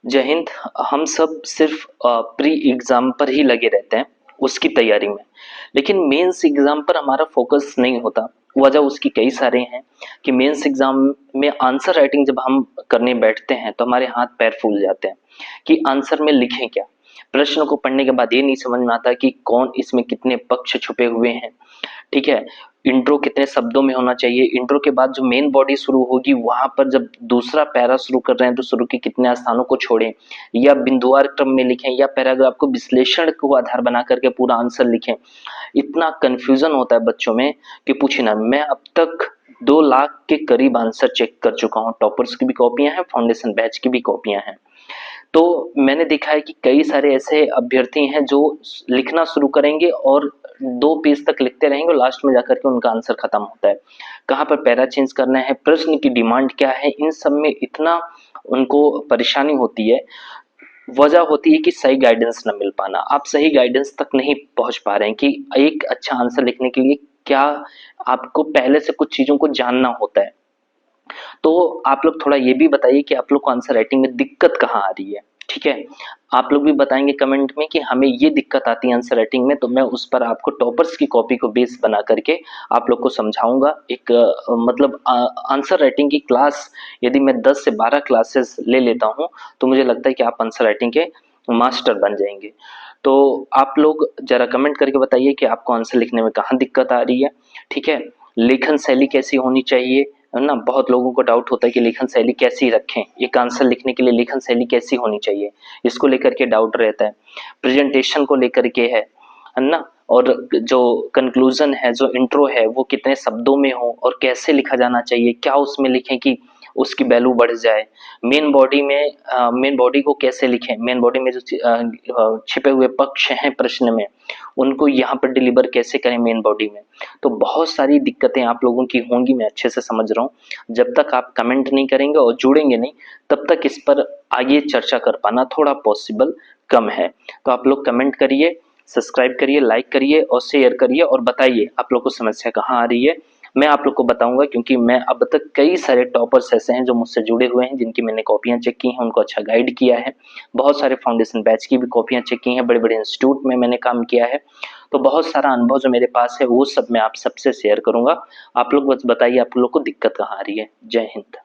जय हिंद। हम सब सिर्फ प्री एग्जाम पर ही लगे रहते हैं, उसकी तैयारी में। लेकिन मेंस एग्जाम पर हमारा फोकस नहीं होता। वजह उसकी कई सारे हैं कि मेंस एग्जाम में आंसर राइटिंग जब हम करने बैठते हैं तो हमारे हाथ पैर फूल जाते हैं कि आंसर में लिखें क्या। प्रश्न को पढ़ने के बाद ये नहीं समझ में आता कि कौन इसमें कितने पक्ष छुपे हुए हैं। ठीक है, इंट्रो कितने शब्दों में होना चाहिए, इंट्रो के बाद जो मेन बॉडी शुरू होगी वहां पर जब दूसरा पैरा शुरू कर रहे हैं तो शुरू के कितने स्थानों को छोड़ें, या बिंदुवार क्रम में लिखें, या पैराग्राफ को विश्लेषण को आधार बना करके पूरा आंसर लिखें। इतना कंफ्यूजन होता है बच्चों में कि पूछे ना। मैं अब तक 2 लाख के करीब आंसर चेक कर चुका हूँ। टॉपर्स की भी कॉपियां हैं, फाउंडेशन बैच की भी कॉपियां हैं। तो मैंने देखा है कि कई सारे ऐसे अभ्यर्थी हैं जो लिखना शुरू करेंगे और 2 पेज तक लिखते रहेंगे और लास्ट में जाकर के उनका आंसर खत्म होता है। कहाँ पर पैरा चेंज करना है, प्रश्न की डिमांड क्या है, इन सब में इतना उनको परेशानी होती है। वजह होती है कि सही गाइडेंस न मिल पाना। आप सही गाइडेंस तक नहीं पहुंच पा रहे हैं कि एक अच्छा आंसर लिखने के लिए क्या आपको पहले से कुछ चीजों को जानना होता है। तो आप लोग थोड़ा ये भी बताइए कि आप लोग को आंसर राइटिंग में दिक्कत कहाँ आ रही है। ठीक है, आप लोग भी बताएंगे कमेंट में कि हमें ये दिक्कत आती है आंसर राइटिंग में, तो मैं उस पर आपको टॉपर्स की कॉपी को बेस बना करके आप लोग को समझाऊंगा। एक मतलब आंसर राइटिंग की क्लास यदि मैं 10 से 12 क्लासेस ले लेता हूं तो मुझे लगता है कि आप आंसर राइटिंग के मास्टर बन जाएंगे। तो आप लोग जरा कमेंट करके बताइए कि आपको आंसर लिखने में कहाँ दिक्कत आ रही है। ठीक है, लेखन शैली कैसी होनी चाहिए, है ना। बहुत लोगों को डाउट होता है कि लेखन शैली कैसी रखें, एक आंसर लिखने के लिए लेखन शैली कैसी होनी चाहिए, इसको लेकर के डाउट रहता है। प्रेजेंटेशन को लेकर के है ना। और जो कंक्लूजन है, जो इंट्रो है, वो कितने शब्दों में हो और कैसे लिखा जाना चाहिए, क्या उसमें लिखें कि उसकी वैल्यू बढ़ जाए। मेन बॉडी में मेन बॉडी को कैसे लिखें, मेन बॉडी में जो छिपे हुए पक्ष हैं प्रश्न में उनको यहाँ पर डिलीवर कैसे करें मेन बॉडी में। तो बहुत सारी दिक्कतें आप लोगों की होंगी, मैं अच्छे से समझ रहा हूँ। जब तक आप कमेंट नहीं करेंगे और जुड़ेंगे नहीं तब तक इस पर आगे चर्चा कर पाना थोड़ा पॉसिबल कम है। तो आप लोग कमेंट करिए, सब्सक्राइब करिए, लाइक करिए और शेयर करिए और बताइए आप लोग को समस्या कहाँ आ रही है। मैं आप लोग को बताऊंगा, क्योंकि मैं अब तक कई सारे टॉपर्स ऐसे हैं जो मुझसे जुड़े हुए हैं, जिनकी मैंने कॉपियां चेक की हैं, उनको अच्छा गाइड किया है। बहुत सारे फाउंडेशन बैच की भी कॉपियां चेक की हैं, बड़े बड़े इंस्टीट्यूट में मैंने काम किया है। तो बहुत सारा अनुभव जो मेरे पास है वो सब मैं आप सबसे शेयर करूंगा। आप लोग बस बताइए आप लोग को दिक्कत कहाँ आ रही है। जय हिंद।